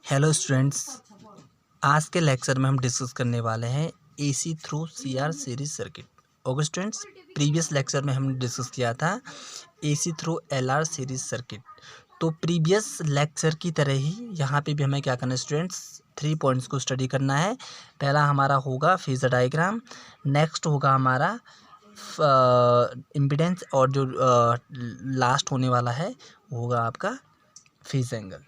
Hello students, आज के lecture में हम डिस्कस करने वाले हैं AC through CR series circuit. Okay students, previous lecture में हमने डिस्कस किया था AC through LR series circuit. तो प्रीवियस लेक्चर की तरह ही यहाँ पे भी हमें क्या करना है स्टूडेंट्स, 3 पॉइंट्स को स्टडी करना है। पहला हमारा होगा फेजर डायग्राम, नेक्स्ट होगा हमारा इम्पीडेंस, और जो लास्ट होने वाला है वो होगा आपका फेज एंगल।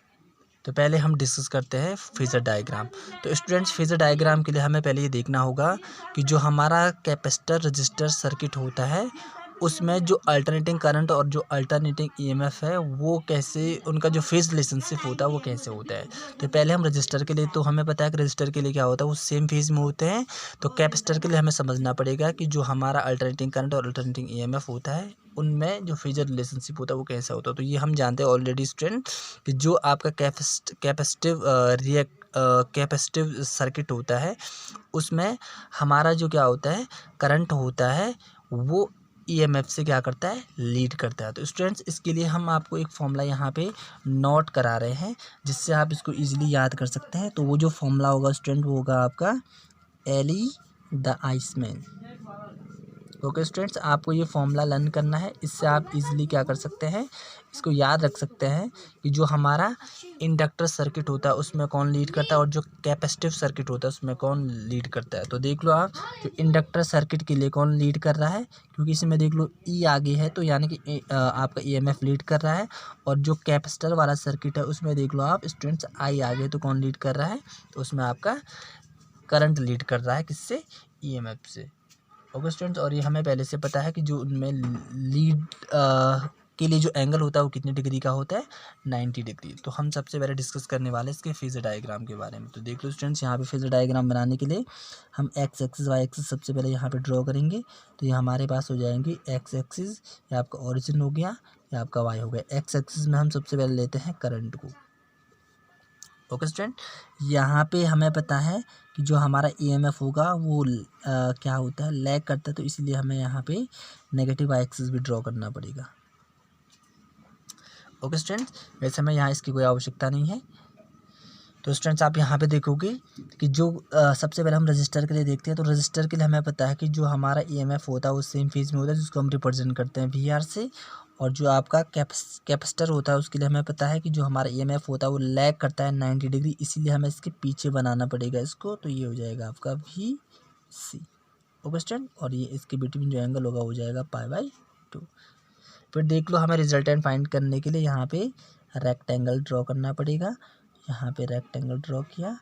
तो पहले हम डिस्कस करते हैं फेजर डायग्राम। तो स्टूडेंट्स, फेजर डायग्राम के लिए हमें पहले ये देखना होगा कि जो हमारा कैपेसिटर रजिस्टर सर्किट होता है उसमें जो अल्टरनेटिंग करंट और जो अल्टरनेटिंग ईएमएफ है वो कैसे, उनका जो फेज रिलेशनशिप होता है वो कैसे होता है। तो पहले हम रजिस्टर के लिए, तो हमें पता है कि रजिस्टर के लिए क्या होता है, वो सेम फेज में होते हैं। तो कैपेसिटर के लिए हमें समझना पड़ेगा कि जो हमारा अल्टरनेटिंग करंट और अल्टरनेटिंग ईएमएफ होता है उनमें जो फेजर रिलेशनशिप होता है वो कैसा होता है। तो ये हम जानते हैं ऑलरेडी स्टूडेंट कि जो आपका कैपेसिटिव सर्किट होता है उसमें हमारा जो क्या होता है, करंट होता है वो ईएमएफ से क्या करता है, लीड करता है। तो स्टूडेंट्स, इसके लिए हम आपको एक फॉर्मूला यहाँ पे नोट करा रहे हैं जिससे आप इसको इजीली याद कर सकते हैं। तो वो जो फॉर्मूला होगा स्टूडेंट वो होगा आपका Ellie the iceman. Okay students, आपको ये फॉर्मूला लर्न करना है, इससे आप इजीली क्या कर सकते हैं, इसको याद रख सकते हैं कि जो हमारा इंडक्टर सर्किट होता है उसमें कौन लीड करता है और जो कैपेसिटिव सर्किट होता है उसमें कौन लीड करता है। तो देख लो आप, जो इंडक्टर सर्किट के लिए कौन लीड कर रहा है, क्योंकि इसमें देख लो ई आगे है तो यानी कि आपका ईएमएफ लीड कर रहा है। और जो कैपेसिटर वाला सर्किट है उसमें देख लो आप स्टूडेंट्स, आई आगे है तो कौन लीड कर रहा है, तो उसमें आपका करंट लीड कर रहा है, किससे, ईएमएफ से। ओके स्टूडेंट्स, और ये हमें पहले से पता है कि जो उनमें लीड के लिए जो एंगल होता है वो कितने डिग्री का होता है, 90 डिग्री। तो हम सबसे पहले डिस्कस करने वाले हैं इसके फेजर डायग्राम के बारे में। तो देख लो स्टूडेंट्स, यहाँ पे फेजर डायग्राम बनाने के लिए हम एक्स एक्सिस वाई एक्सिस सबसे पहले यहाँ पे ड्रॉ करेंगे। तो ये हमारे पास हो जाएंगे एक्स एक्सिस, ये आपका ओरिजिन हो गया, ये आपका वाई हो गया। एक्स एक्सिस में हम सबसे पहले लेते हैं करंट को। ओके स्टूडेंट, यहाँ पे हमें पता है कि जो हमारा ईएमएफ होगा वो क्या होता है, लैग करता है, तो इसलिए हमें यहाँ पे नेगेटिव वाई एक्सिस भी ड्रॉ करना पड़ेगा। ओके स्टूडेंट्स, वैसे हमें यहाँ इसकी कोई आवश्यकता नहीं है। तो स्टूडेंट्स, आप यहाँ पे देखोगे कि जो सबसे पहले हम रजिस्टर के लिए देखते हैं। तो रजिस्टर के लिए हमें पता है कि जो हमारा ईएमएफ होता है वो सेम फेज में होता है, जिसको हम रिप्रेजेंट करते हैं वीआर से। और जो आपका कैपेसिटर होता है उसके लिए हमें पता है कि जो हमारा ईएमएफ होता है वो लैग करता है 90 डिग्री, इसीलिए हमें इसके पीछे बनाना पड़ेगा इसको। तो ये हो जाएगा आपका वी सी। ओके स्टूडेंट, और ये इसके बिटवीन जो एंगल होगा वो जाएगा π/2। फिर देख लो, हमें रिजल्टेंट फाइंड करने के लिए यहाँ पे रेक्टेंगल ड्रॉ करना पड़ेगा। यहाँ पे रेक्टेंगल ड्रॉ किया,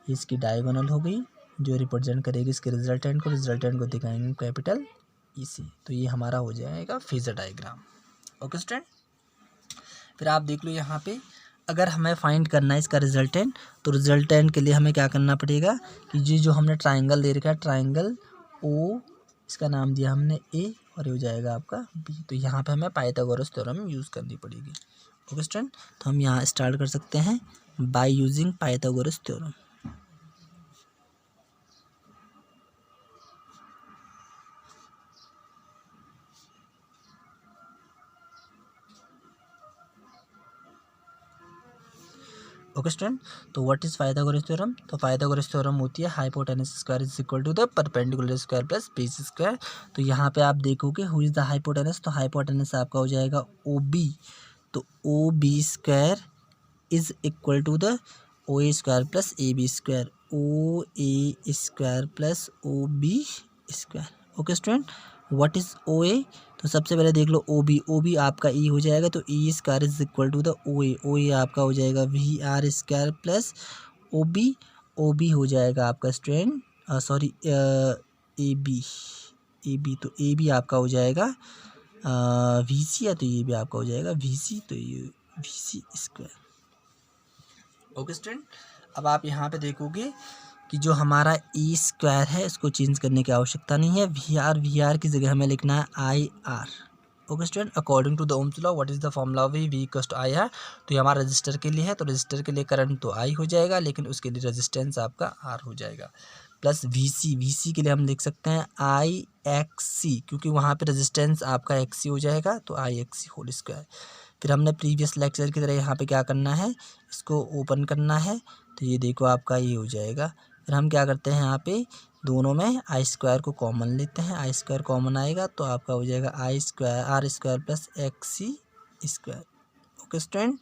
इसकी डायगोनल हो गई जो रिप्रेजेंट करेगी इसके रिजल्टेंट को दिखाएंगे कैपिटल इसी। तो ये हमारा हो जाएगा फेजर डायग्राम। ओके स्टूडेंट, फिर आप देख लो यहाँ पे अगर हमें फाइंड करना है इसका रिजल्टेंट, तो रिजल्टेंट के लिए हमें क्या करना पड़ेगा कि जो हमने ट्राइंगल दे रखा है, ट्राइंगल ओ, इसका नाम दिया हमने ए, और ये हो जाएगा आपका बी। तो यहाँ पे हमें पाइथागोरस थ्योरम यूज़ करनी पड़ेगी। ओके स्टूडेंट, तो हम यहाँ स्टार्ट कर सकते हैं by using Pythagoras theorem. Okay student, तो व्हाट इज पाइथागोरस थ्योरम। तो पाइथागोरस थ्योरम होती है hypotenuse square is equal to the perpendicular square plus base square. तो यहाँ पे आप देखोगे हु इज द हाइपोटेनस, तो हाइपोटेनस आपका हो जाएगा ओ बी। तो O B square is equal to the O A square plus A B square, O A square plus O B square. Okay student, what is ओ ए। तो सबसे पहले देख लो O B आपका ई हो जाएगा, तो E square is equal to the O A आपका हो जाएगा V R square plus O B हो जाएगा आपका स्टूडेंट, सॉरी ए बी, तो ए बी आपका हो जाएगा वी सी है, तो ये भी आपका हो जाएगा वी सी, तो ये V C square. Okay student, अब आप यहाँ पे देखोगे कि जो हमारा ई स्क्वायर है इसको चेंज करने की आवश्यकता नहीं है, वी आर की जगह हमें लिखना है I R. Okay student, according to the Ohm's law what is the formula of V equals to I R. तो ये हमारा रजिस्टर के लिए है, तो रजिस्टर के लिए करंट तो आई हो जाएगा, लेकिन उसके लिए रेजिस्टेंस आपका आर हो जाएगा, प्लस वी सी के लिए हम लिख सकते हैं आई एक्स सी, क्योंकि वहाँ पे रेजिस्टेंस आपका एक्स सी हो जाएगा, तो आई एक्स सी होल स्क्वायर। फिर हमने प्रीवियस लेक्चर की तरह यहाँ पे क्या करना है, इसको ओपन करना है तो ये देखो आपका ये हो जाएगा। फिर हम क्या करते हैं, यहाँ पे दोनों में आई स्क्वायर को कॉमन लेते हैं। आई स्क्वायर कॉमन आएगा तो आपका हो जाएगा I square R square plus X C square. Okay student,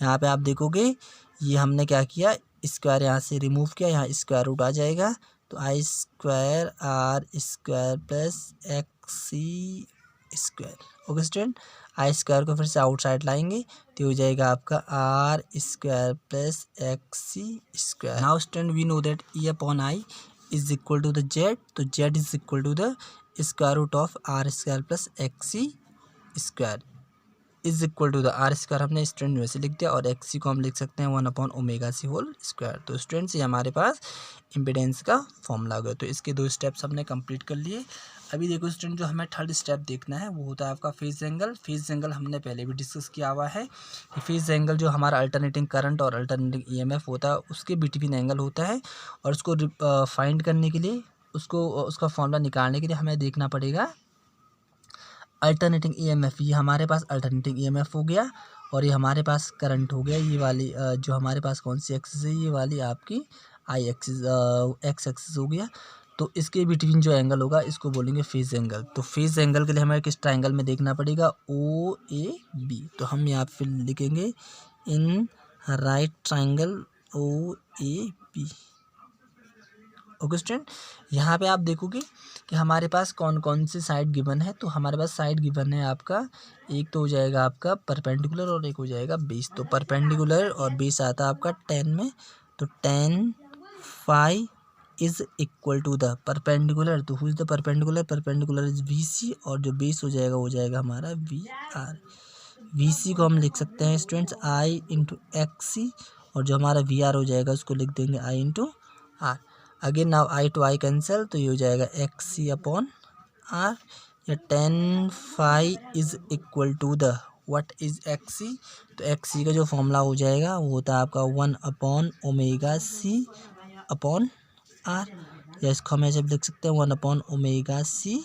यहाँ पे आप देखोगे ये हमने क्या किया, स्क्वायर यहाँ से रिमूव किया, यहाँ स्क्वायर रूट आ जाएगा तो I square R square plus X C square. Okay student, I square को फिर से आउटसाइड लाएंगे तो हो जाएगा आपका R square plus X C square. Now student we know that E upon I is equal to the Z, तो Z is equal to the square root of R square plus X C square is equal to the R square हमने student वैसे लिख दिया और x सी को हम लिख सकते हैं 1/ओमेगा सी होल स्क्वायर। तो स्टूडेंट्स ये हमारे पास इम्पिडेंस का फॉर्मूला आ गया। तो इसके 2 स्टेप्स हमने कंप्लीट कर लिए। अभी देखो स्टूडेंट जो हमें थर्ड स्टेप देखना है वो होता है आपका फेज एंगल। फेज एंगल हमने पहले भी डिस्कस किया हुआ है। फेज एंगल जो हमारा अल्टरनेटिंग करंट और अल्टरनेटिंग ईएमएफ होता है उसके बिटवीन एंगल होता है, और उसको फाइंड करने के लिए उसका फॉर्मूला निकालने के लिए हमें देखना पड़ेगा अल्टरनेटिंग ईएमएफ। ये हमारे पास अल्टरनेटिंग ईएमएफ हो गया और ये हमारे पास करंट हो गया। ये वाली जो हमारे पास कौन सी एक्सिस है, ये वाली आपकी आई एक्सिस एक्स एक्सिस हो गया। तो इसके बिटवीन जो एंगल होगा इसको बोलेंगे फेज एंगल। तो फेज एंगल के लिए हमें किस ट्रायंगल में देखना पड़ेगा, ओ ए बी। तो हम यहाँ पे लिखेंगे in right triangle O A B. Okay student, यहाँ पे आप देखोगे कि हमारे पास कौन कौन सी साइड गिवन है। तो हमारे पास साइड गिवन है आपका, एक तो हो जाएगा आपका परपेंडिकुलर और एक हो जाएगा बेस। तो परपेंडिकुलर और बेस आता है आपका 10 में, तो 10 phi is equal to the perpendicular. तो who is the perpendicular, perpendicular is V C, और जो बेस हो जाएगा वो जाएगा हमारा वी आर। वी सी को हम लिख सकते हैं स्टूडेंट्स आई इंटू एक्स सी, और जो हमारा वी आर हो जाएगा उसको लिख देंगे I into R. Again now I to I cancel, तो ये हो जाएगा एक्स सी अपॉन आर। या 10 phi is equal to the what is X C. तो एक्स सी का जो फॉर्मूला हो जाएगा वो होता है आपका 1/ओमेगा सी अपॉन आर, या इसको हम ऐसे भी लिख सकते हैं 1/ओमेगा सी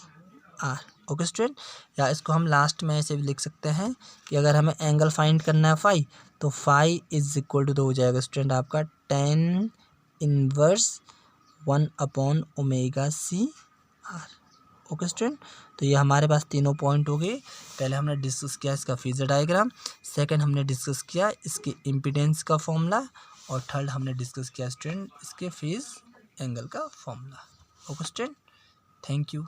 आर। ओके स्टूडेंट, या इसको हम लास्ट में ऐसे भी लिख सकते हैं कि अगर हमें एंगल फाइंड करना है फाई, तो फाई इज इक्वल टू हो जाएगा स्टूडेंट आपका 10 इनवर्स 1/ओमेगा सी आर। ओके स्टूडेंट, तो ये हमारे पास तीनों पॉइंट हो गए। पहले हमने डिस्कस किया इसका फेजर डायग्राम, सेकंड हमने डिस्कस किया इसके इम्पीडेंस का फॉर्मूला, और थर्ड हमने डिस्कस किया स्टूडेंट इसके फेज एंगल का formula. Okay student, thank you.